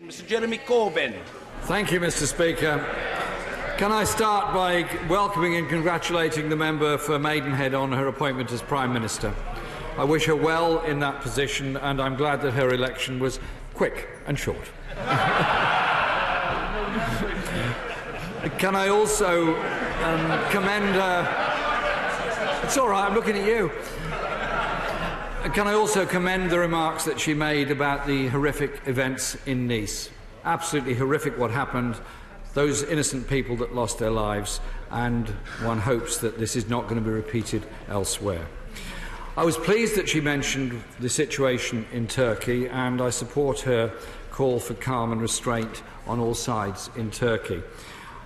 Mr. Jeremy Corbyn. Thank you, Mr. Speaker. Can I start by welcoming and congratulating the member for Maidenhead on her appointment as Prime Minister. I wish her well in that position, and I'm glad that her election was quick and short. Can I also commend her... It's all right, I'm looking at you. Can I also commend the remarks that she made about the horrific events in Nice? Absolutely horrific what happened, those innocent people that lost their lives, and one hopes that this is not going to be repeated elsewhere. I was pleased that she mentioned the situation in Turkey, and I support her call for calm and restraint on all sides in Turkey.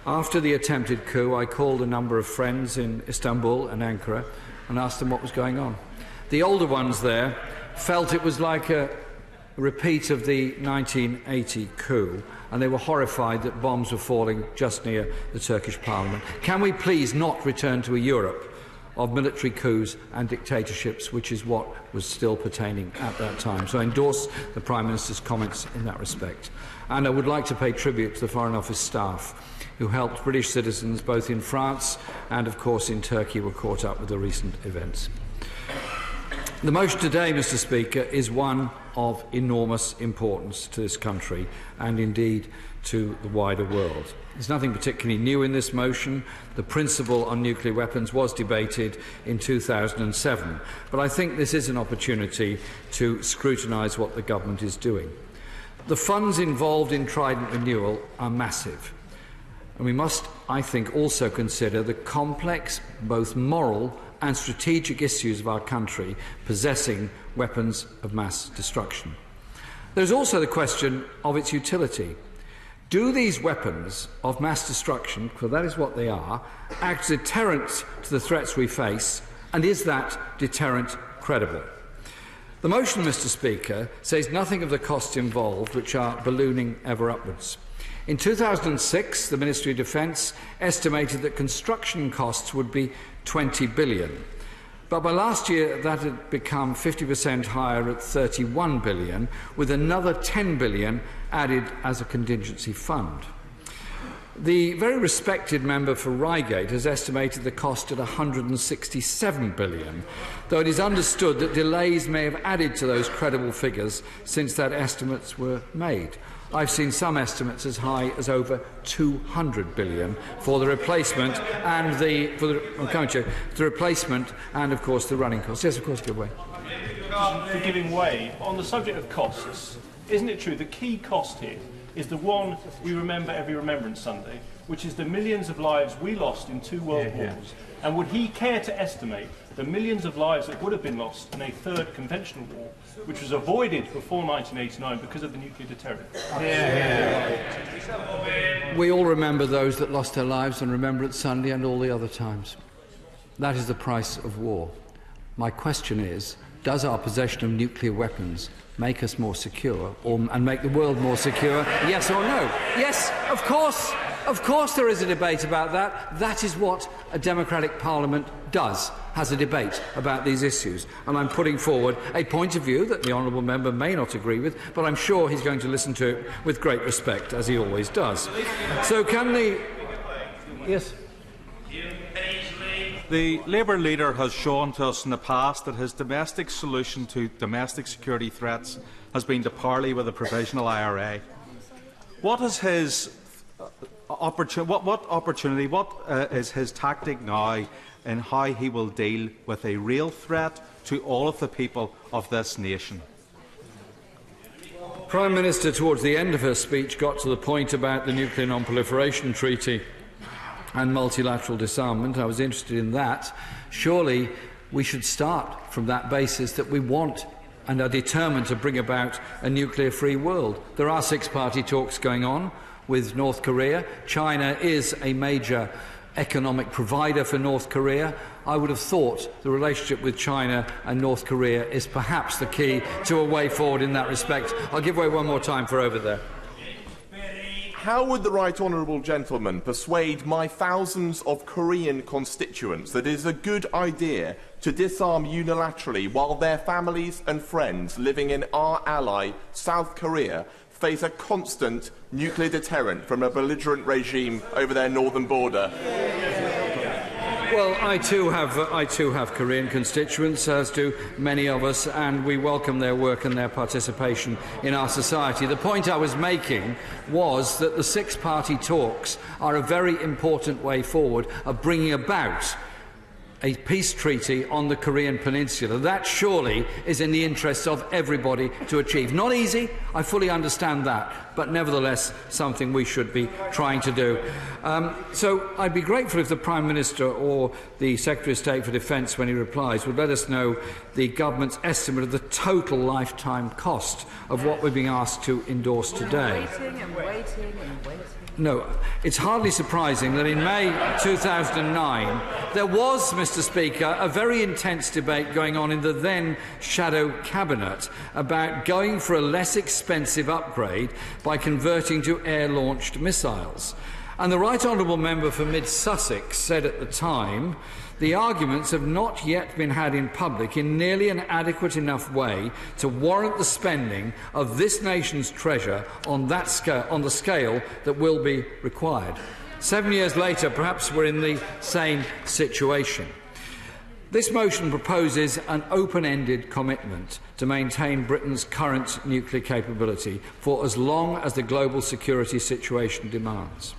After the attempted coup, I called a number of friends in Istanbul and Ankara and asked them what was going on. The older ones there felt it was like a repeat of the 1980 coup, and they were horrified that bombs were falling just near the Turkish parliament. Can we please not return to a Europe of military coups and dictatorships, which is what was still pertaining at that time? So I endorse the Prime Minister's comments in that respect. And I would like to pay tribute to the Foreign Office staff who helped British citizens both in France and, of course, in Turkey who were caught up with the recent events. The motion today, Mr. Speaker, is one of enormous importance to this country and indeed to the wider world. There's nothing particularly new in this motion. The principle on nuclear weapons was debated in 2007, but I think this is an opportunity to scrutinise what the government is doing. The funds involved in Trident renewal are massive, and we must, I think, also consider the complex, both moral and strategic issues of our country possessing weapons of mass destruction. There's also the question of its utility. Do these weapons of mass destruction, for that is what they are, act as a deterrent to the threats we face, and is that deterrent credible? The motion, Mr. Speaker, says nothing of the costs involved, which are ballooning ever upwards. In 2006, the Ministry of Defence estimated that construction costs would be $20 billion. But by last year, that had become 50% higher at $31 billion, with another $10 billion added as a contingency fund. The very respected member for Reigate has estimated the cost at $167 billion, though it is understood that delays may have added to those credible figures since that estimates were made. I've seen some estimates as high as over $200 billion for the replacement and the replacement and, of course, the running costs. Yes, of course, give way. For giving way, on the subject of costs, isn't it true the key cost here is the one we remember every Remembrance Sunday, which is the millions of lives we lost in 2 world wars? And would he care to estimate the millions of lives that would have been lost in a third conventional war, which was avoided before 1989 because of the nuclear deterrent? We all remember those that lost their lives on Remembrance Sunday and all the other times. That is the price of war. My question is, does our possession of nuclear weapons make us more secure and make the world more secure? Yes or no? Yes, of course. Of course there is a debate about that. That is what a democratic parliament does, has a debate about these issues. And I'm putting forward a point of view that the honourable member may not agree with, but I'm sure he's going to listen to it with great respect, as he always does. So can the... Yes? The Labour leader has shown to us in the past that his domestic solution to domestic security threats has been to parley with a provisional IRA. What is his opportunity? What is his tactic now in how he will deal with a real threat to all of the people of this nation? Prime Minister, towards the end of her speech, got to the point about the Nuclear Non-Proliferation Treaty and multilateral disarmament. I was interested in that. Surely we should start from that basis that we want and are determined to bring about a nuclear-free world. There are 6-party talks going on with North Korea. China is a major economic provider for North Korea. I would have thought the relationship with China and North Korea is perhaps the key to a way forward in that respect. I'll give way one more time for over there. How would the right honourable gentleman persuade my thousands of Korean constituents that it is a good idea to disarm unilaterally while their families and friends living in our ally, South Korea, face a constant nuclear deterrent from a belligerent regime over their northern border? Well, I too have Korean constituents, as do many of us, and we welcome their work and their participation in our society. The point I was making was that the six-party talks are a very important way forward of bringing about a peace treaty on the Korean Peninsula. That surely is in the interests of everybody to achieve. Not easy, I fully understand that, but nevertheless something we should be trying to do. So I'd be grateful if the Prime Minister or the Secretary of State for Defence, when he replies, would let us know the government's estimate of the total lifetime cost of what we're being asked to endorse today. No, it's hardly surprising that in May 2009 there was, Mr. Speaker, a very intense debate going on in the then shadow cabinet about going for a less expensive upgrade by converting to air-launched missiles. And the Right Honourable Member for Mid Sussex said at the time, the arguments have not yet been had in public in nearly an adequate enough way to warrant the spending of this nation's treasure on the scale that will be required. 7 years later, perhaps we're in the same situation. This motion proposes an open-ended commitment to maintain Britain's current nuclear capability for as long as the global security situation demands.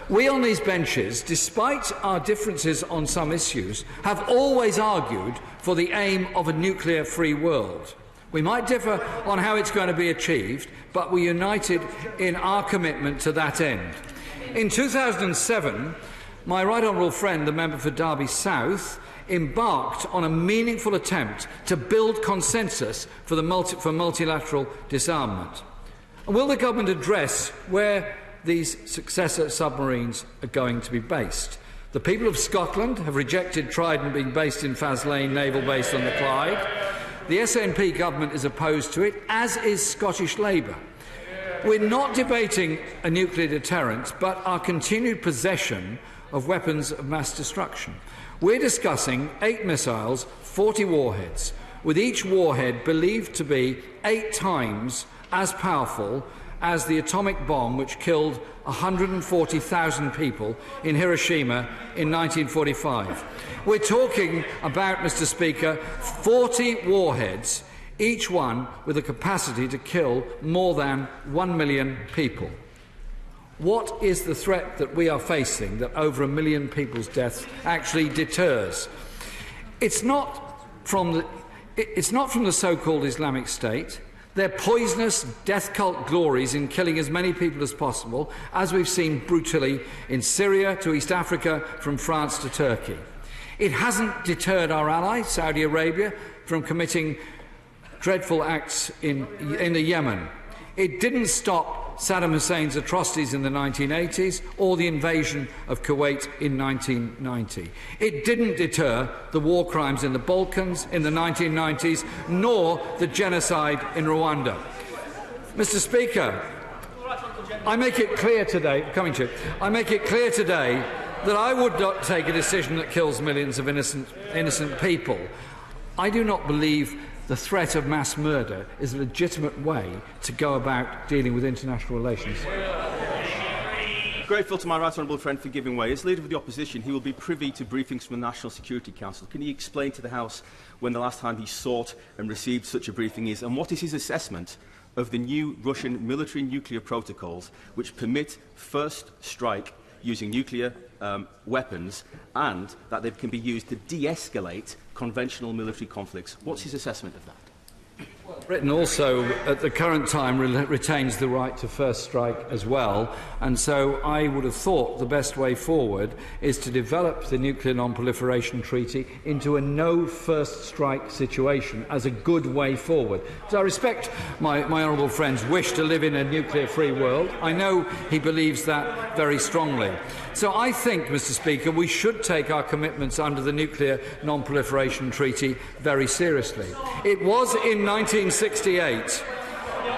We on these benches, despite our differences on some issues, have always argued for the aim of a nuclear-free world. We might differ on how it's going to be achieved, but we're united in our commitment to that end. In 2007, my right honourable friend, the member for Derby South, embarked on a meaningful attempt to build consensus for multilateral disarmament. And will the government address where these successor submarines are going to be based? The people of Scotland have rejected Trident being based in Faslane Naval Base on the Clyde. The SNP government is opposed to it, as is Scottish Labour. We're not debating a nuclear deterrent, but our continued possession of weapons of mass destruction. We're discussing 8 missiles, 40 warheads, with each warhead believed to be 8 times as powerful as the atomic bomb which killed 140,000 people in Hiroshima in 1945. We're talking about, Mr. Speaker, 40 warheads, each one with a capacity to kill more than 1 million people. What is the threat that we are facing that over 1 million people's deaths actually deters? It's not from the so-called Islamic State. Their poisonous death cult glories in killing as many people as possible, as we've seen brutally in Syria to East Africa, from France to Turkey. It hasn't deterred our ally, Saudi Arabia, from committing dreadful acts in the Yemen. It didn't stop Saddam Hussein's atrocities in the 1980s or the invasion of Kuwait in 1990. It didn't deter the war crimes in the Balkans in the 1990s, nor the genocide in Rwanda. Mr. Speaker, I make it clear today that I would not take a decision that kills millions of innocent people. I do not believe the threat of mass murder is a legitimate way to go about dealing with international relations. Grateful to my right honourable friend for giving way. As Leader of the Opposition, he will be privy to briefings from the National Security Council. Can he explain to the House when the last time he sought and received such a briefing is, and what is his assessment of the new Russian military nuclear protocols which permit first strike using nuclear weapons, and that they can be used to de-escalate conventional military conflicts? What's his assessment of that? Britain also, at the current time, retains the right to first strike as well, and so I would have thought the best way forward is to develop the Nuclear Non-Proliferation Treaty into a no first strike situation as a good way forward. So I respect my honourable friend's wish to live in a nuclear-free world. I know he believes that very strongly. So I think, Mr. Speaker, we should take our commitments under the Nuclear Non-Proliferation Treaty very seriously. It was in 1968.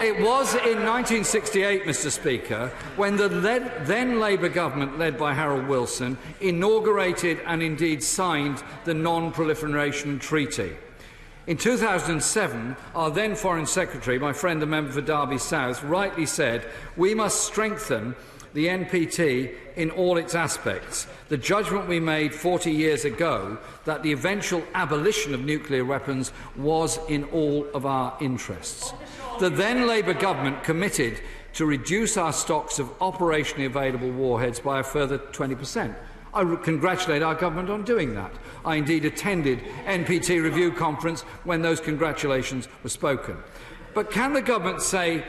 It was in 1968, Mr. Speaker, when the then Labour government, led by Harold Wilson, inaugurated and indeed signed the Non-Proliferation Treaty. In 2007, our then Foreign Secretary, my friend the member for Derby South, rightly said, "We must strengthen the NPT in all its aspects." The judgment we made 40 years ago that the eventual abolition of nuclear weapons was in all of our interests. The then Labour government committed to reduce our stocks of operationally available warheads by a further 20%. I congratulate our government on doing that. I indeed attended NPT review conference when those congratulations were spoken. But can the government say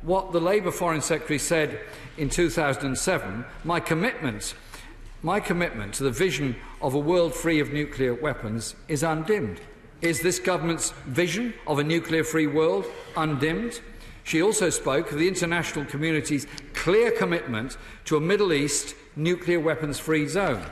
what the Labour Foreign Secretary said in 2007, my commitment to the vision of a world free of nuclear weapons is undimmed? Is this government's vision of a nuclear-free world undimmed? She also spoke of the international community's clear commitment to a Middle East nuclear weapons-free zone.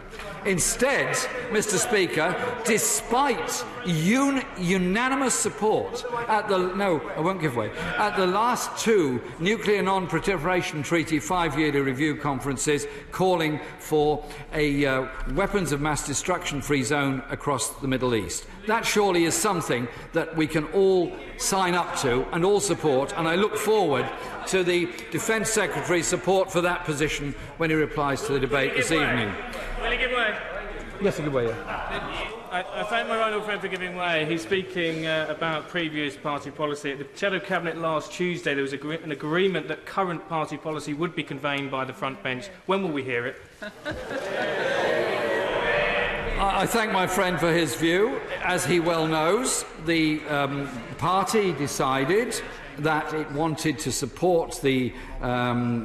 Instead, Mr. Speaker, despite unanimous support at the last two Nuclear Non-Proliferation Treaty 5-yearly review conferences calling for a weapons of mass destruction-free zone across the Middle East. That surely is something that we can all sign up to and all support, and I look forward to the Defence Secretary's support for that position when he replies to the debate this evening. Will he give way? Yes, I give way. I thank my right friend for giving way. He's speaking about previous party policy. At the Shadow Cabinet last Tuesday, there was an agreement that current party policy would be conveyed by the front bench. When will we hear it? I thank my friend for his view. As he well knows, the party decided that it wanted to support the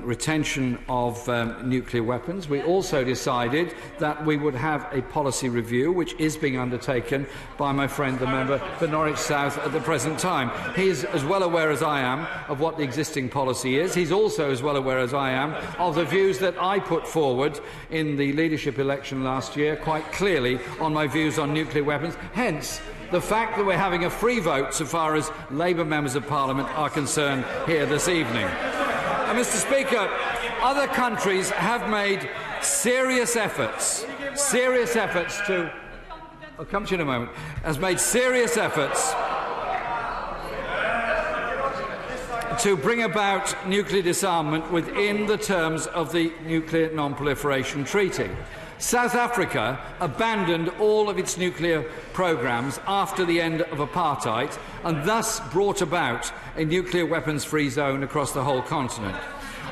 retention of nuclear weapons. We also decided that we would have a policy review, which is being undertaken by my friend, the member for Norwich South, at the present time. He is as well aware as I am of what the existing policy is. He's also as well aware as I am of the views that I put forward in the leadership election last year, quite clearly on my views on nuclear weapons. Hence, the fact that we're having a free vote so far as Labour members of Parliament are concerned here this evening. Mr. Speaker, other countries have made serious efforts to... I'll come to you in a moment. Has made serious efforts to bring about nuclear disarmament within the terms of the Nuclear Non-Proliferation Treaty. South Africa abandoned all of its nuclear programmes after the end of apartheid and thus brought about a nuclear weapons-free zone across the whole continent.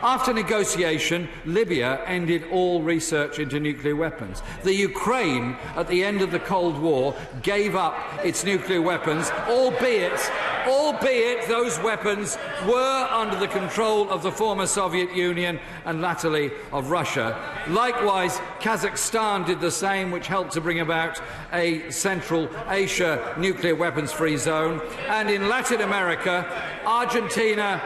After negotiation, Libya ended all research into nuclear weapons. The Ukraine, at the end of the Cold War, gave up its nuclear weapons, albeit those weapons were under the control of the former Soviet Union and latterly of Russia. Likewise, Kazakhstan did the same, which helped to bring about a Central Asia nuclear weapons-free zone. And in Latin America, Argentina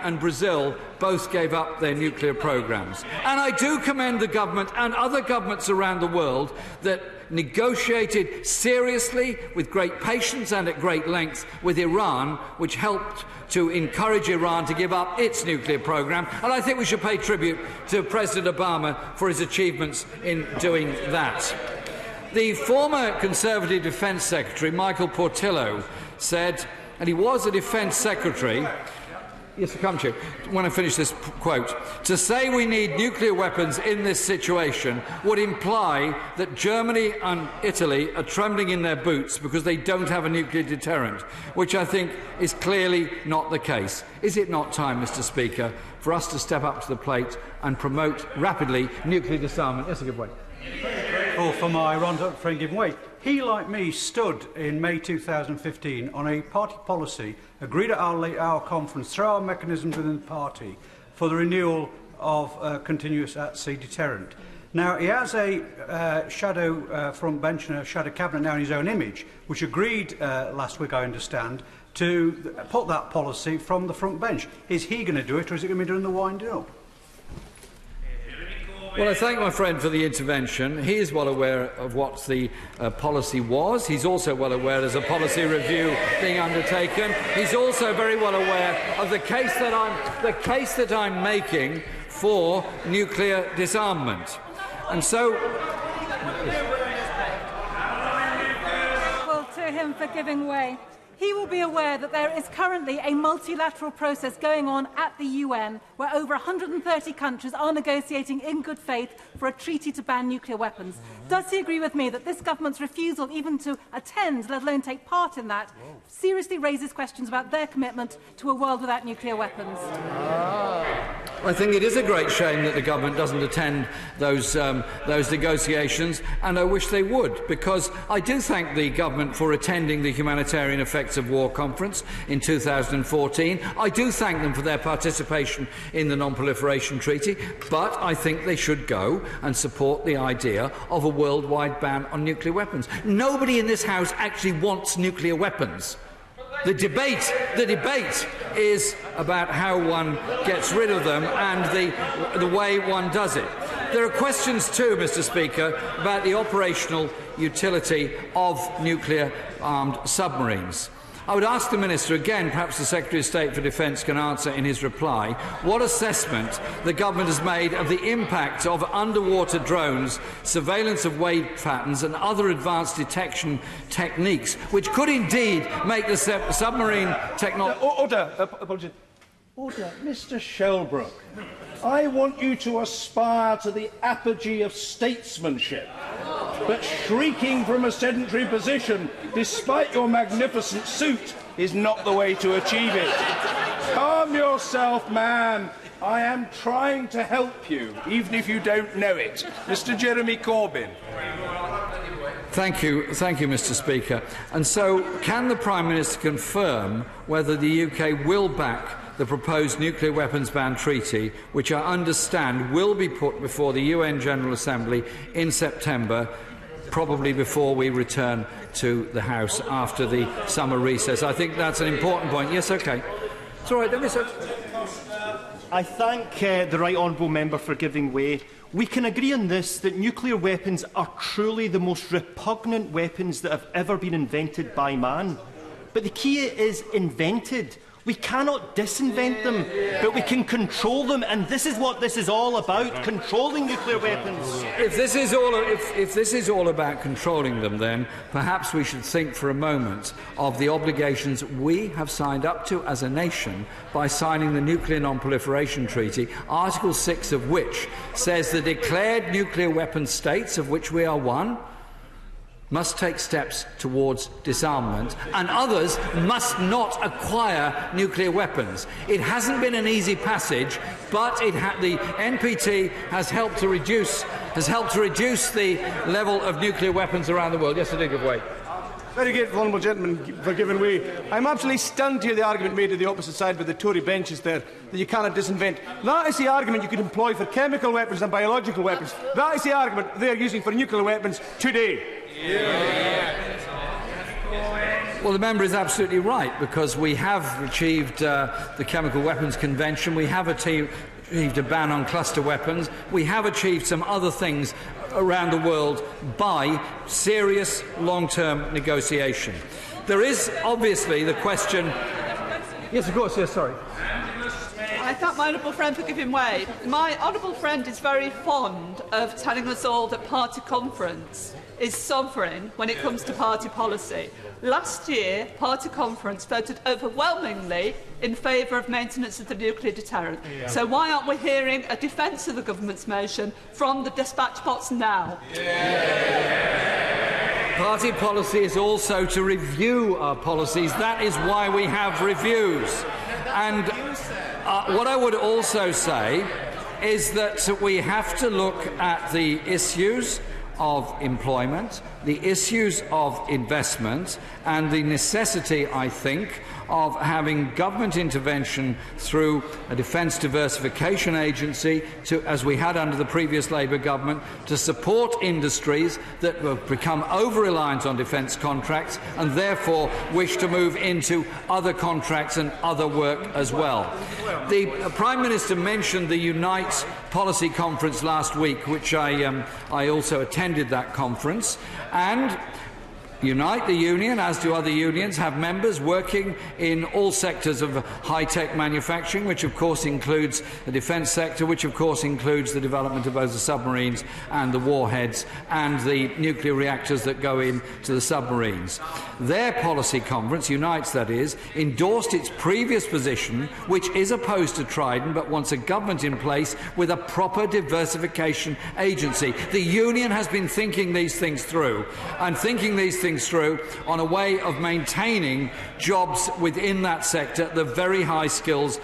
and Brazil both gave up their nuclear programmes. And I do commend the government and other governments around the world that negotiated seriously, with great patience and at great length, with Iran, which helped to encourage Iran to give up its nuclear programme. And I think we should pay tribute to President Obama for his achievements in doing that. The former Conservative Defence Secretary, Michael Portillo, said, and he was a Defence Secretary, yes, I'll come to you when I finish this quote. To say we need nuclear weapons in this situation would imply that Germany and Italy are trembling in their boots because they don't have a nuclear deterrent, which I think is clearly not the case. Is it not time, Mr. Speaker, for us to step up to the plate and promote rapidly nuclear disarmament? Yes, a good way. Or for my round-up friend giving way. He, like me, stood in May 2015 on a party policy agreed at our conference through our mechanisms within the party for the renewal of continuous at-sea deterrent. Now, he has a shadow front bench and a shadow cabinet now in his own image, which agreed last week, I understand, to put that policy from the front bench. Is he going to do it, or is it going to be done in the winding up? Well, I thank my friend for the intervention. He is well aware of what the policy was. He's also well aware there's a policy review being undertaken. He's also very well aware of the case that I'm making for nuclear disarmament. And so... Well, to him gentleman for giving way. He will be aware that there is currently a multilateral process going on at the UN where over 130 countries are negotiating in good faith for a treaty to ban nuclear weapons. Does he agree with me that this government's refusal even to attend, let alone take part in that, seriously raises questions about their commitment to a world without nuclear weapons? I think it is a great shame that the government doesn't attend those negotiations, and I wish they would, because I do thank the government for attending the Humanitarian Effects of War Conference in 2014. I do thank them for their participation in the Non-Proliferation Treaty, but I think they should go and support the idea of a worldwide ban on nuclear weapons. Nobody in this House actually wants nuclear weapons. The debate is about how one gets rid of them and the way one does it. There are questions too, Mr. Speaker, about the operational utility of nuclear-armed submarines. I would ask the Minister again, perhaps the Secretary of State for Defence can answer in his reply, what assessment the government has made of the impact of underwater drones, surveillance of wave patterns and other advanced detection techniques, which could indeed make the submarine technology... Order. Mr. Shelbrooke, I want you to aspire to the apogee of statesmanship, but shrieking from a sedentary position, despite your magnificent suit, is not the way to achieve it. Calm yourself, man. I am trying to help you, even if you don't know it. Mr. Jeremy Corbyn. Thank you, Mr. Speaker. And so, can the Prime Minister confirm whether the UK will back the proposed nuclear weapons ban treaty, which I understand will be put before the UN General Assembly in September, probably before we return to the House after the summer recess? I think that's an important point. Yes, OK. It's all right, then, Mr. I thank the Right Honourable Member for giving way. We can agree on this, that nuclear weapons are truly the most repugnant weapons that have ever been invented by man. But the key is invented. We cannot disinvent them, but we can control them, and this is what this is all about, controlling nuclear weapons. If this is all about controlling them, then perhaps we should think for a moment of the obligations we have signed up to as a nation by signing the Nuclear Non-Proliferation Treaty, Article 6 of which says the declared nuclear weapon states, of which we are one, must take steps towards disarmament, and others must not acquire nuclear weapons. It hasn't been an easy passage, but the NPT has helped to reduce the level of nuclear weapons around the world. Yes, I do give way. Very grateful, honourable gentleman, for giving way. I'm absolutely stunned to hear the argument made to the opposite side by the Tory benches there, that you cannot disinvent. That is the argument you could employ for chemical weapons and biological weapons. That is the argument they are using for nuclear weapons today. Well, the member is absolutely right, because we have achieved the Chemical Weapons Convention, we have achieved a ban on cluster weapons, we have achieved some other things around the world by serious long-term negotiation. There is obviously the question... Yes, of course, yes, sorry. I thank my honourable friend for giving way. My honourable friend is very fond of telling us all that party conference is sovereign when it comes to party policy. Last year, party conference voted overwhelmingly in favour of maintenance of the nuclear deterrent. Yeah. So why aren't we hearing a defence of the government's motion from the dispatch box now? Yeah. Party policy is also to review our policies. That is why we have reviews. And what I would also say is that we have to look at the issues of employment, the issues of investment, and the necessity, I think, of having government intervention through a defence diversification agency, as we had under the previous Labour government, to support industries that have become over-reliant on defence contracts and therefore wish to move into other contracts and other work as well. The Prime Minister mentioned the Unite Policy Conference last week, which I also attended that conference, and Unite, the union, as do other unions, have members working in all sectors of high-tech manufacturing, which of course includes the defence sector, which of course includes the development of both the submarines and the warheads and the nuclear reactors that go into the submarines. Their policy conference, Unite's that is, endorsed its previous position, which is opposed to Trident but wants a government in place with a proper diversification agency. The union has been thinking these things through, and thinking these things through on a way of maintaining jobs within that sector, the very high skills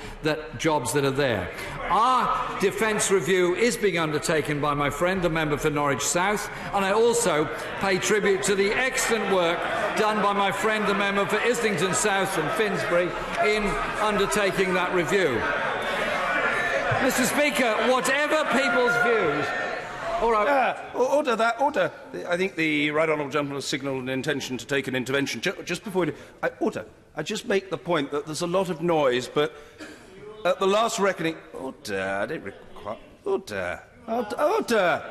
jobs that are there. Our defence review is being undertaken by my friend, the member for Norwich South, and I also pay tribute to the excellent work done by my friend, the member for Islington South and Finsbury, in undertaking that review. Mr. Speaker, whatever people's views... All right. Order. I think the right honourable gentleman has signalled an intention to take an intervention. Just before order. I just make the point that there's a lot of noise, but at the last reckoning... Order. I don't require... Order. Order.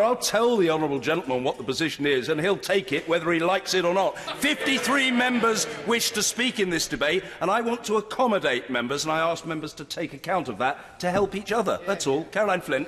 I'll tell the honourable gentleman what the position is, and he'll take it whether he likes it or not. 53 members wish to speak in this debate, and I want to accommodate members, and I ask members to take account of that to help each other. That's all. Caroline Flint.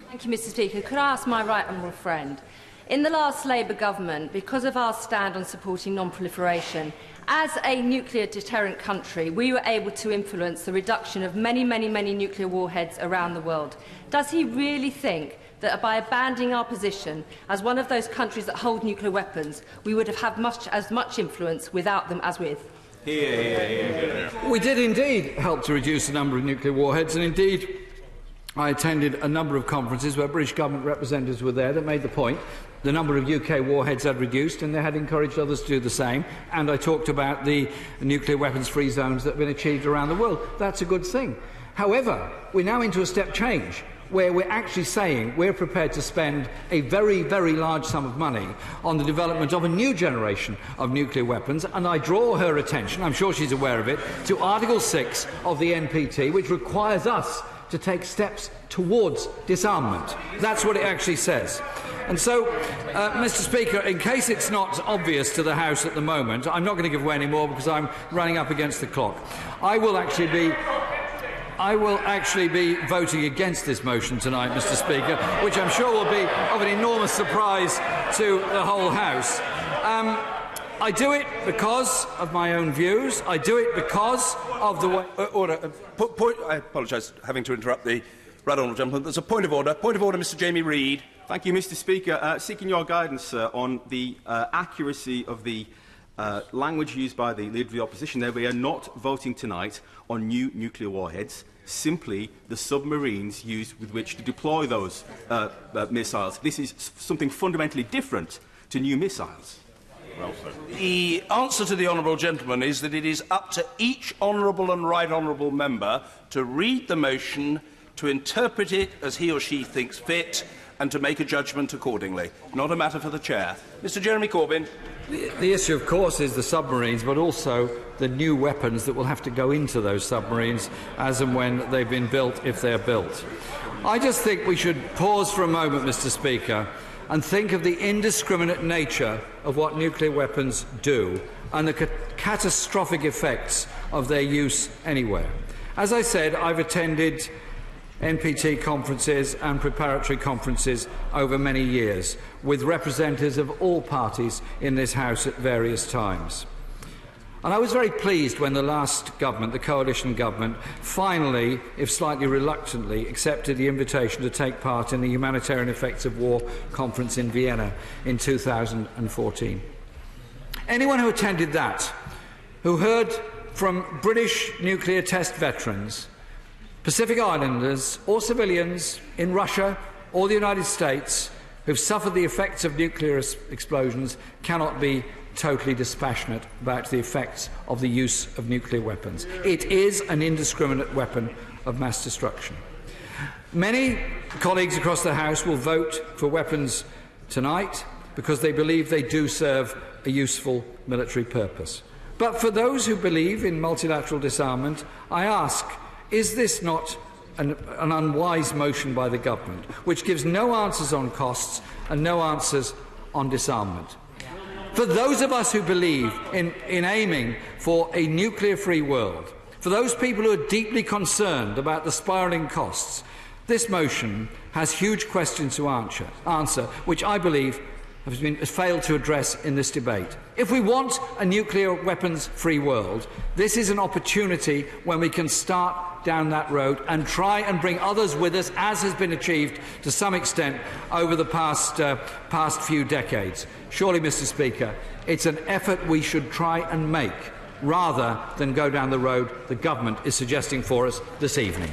Thank you, Mr. Speaker. Could I ask my right honourable friend? In the last Labour government, because of our stand on supporting non-proliferation, as a nuclear deterrent country, we were able to influence the reduction of many nuclear warheads around the world. Does he really think that by abandoning our position as one of those countries that hold nuclear weapons, we would have had as much influence without them as with? We did indeed help to reduce the number of nuclear warheads, and indeed I attended a number of conferences where British government representatives were there that made the point. The number of UK warheads had reduced, and they had encouraged others to do the same. And I talked about the nuclear weapons-free zones that have been achieved around the world. That's a good thing. However, we're now into a step change, where we're actually saying we're prepared to spend a very large sum of money on the development of a new generation of nuclear weapons, and I draw her attention, I'm sure she's aware of it, to Article 6 of the NPT, which requires us to take steps towards disarmament. That's what it actually says. And so, Mr. Speaker, in case it's not obvious to the House at the moment, I'm not going to give away any more because I'm running up against the clock. I will actually be voting against this motion tonight, Mr. Speaker, which I'm sure will be of an enormous surprise to the whole House. I do it because of my own views. I do it because of the way... I apologise for having to interrupt the right honourable gentleman. There's a point of order. Point of order, Mr Jamie Reid. Thank you, Mr. Speaker. Seeking your guidance on the accuracy of the language used by the Leader of the Opposition there. We are not voting tonight on new nuclear warheads, simply the submarines used with which to deploy those missiles. This is something fundamentally different to new missiles. The answer to the honourable gentleman is that it is up to each honourable and right honourable member to read the motion, to interpret it as he or she thinks fit, and to make a judgment accordingly. Not a matter for the chair. Mr Jeremy Corbyn. The issue, of course, is the submarines, but also the new weapons that will have to go into those submarines as and when they've been built, if they're built. I just think we should pause for a moment, Mr. Speaker, and think of the indiscriminate nature of what nuclear weapons do and the catastrophic effects of their use anywhere. As I said, I've attended NPT conferences and preparatory conferences over many years with representatives of all parties in this House at various times. And I was very pleased when the last government, the coalition government, finally, if slightly reluctantly, accepted the invitation to take part in the Humanitarian Effects of War conference in Vienna in 2014. Anyone who attended that, who heard from British nuclear test veterans, Pacific Islanders or civilians in Russia or the United States who've suffered the effects of nuclear explosions cannot be totally dispassionate about the effects of the use of nuclear weapons. It is an indiscriminate weapon of mass destruction. Many colleagues across the House will vote for weapons tonight because they believe they do serve a useful military purpose. But for those who believe in multilateral disarmament, I ask, is this not an unwise motion by the government, which gives no answers on costs and no answers on disarmament? For those of us who believe in aiming for a nuclear-free world, for those people who are deeply concerned about the spiralling costs, this motion has huge questions to answer, which I believe has failed to address in this debate. If we want a nuclear weapons-free world, this is an opportunity when we can start down that road and try and bring others with us, as has been achieved to some extent over the past few decades. Surely, Mr. Speaker, it's an effort we should try and make, rather than go down the road the government is suggesting for us this evening.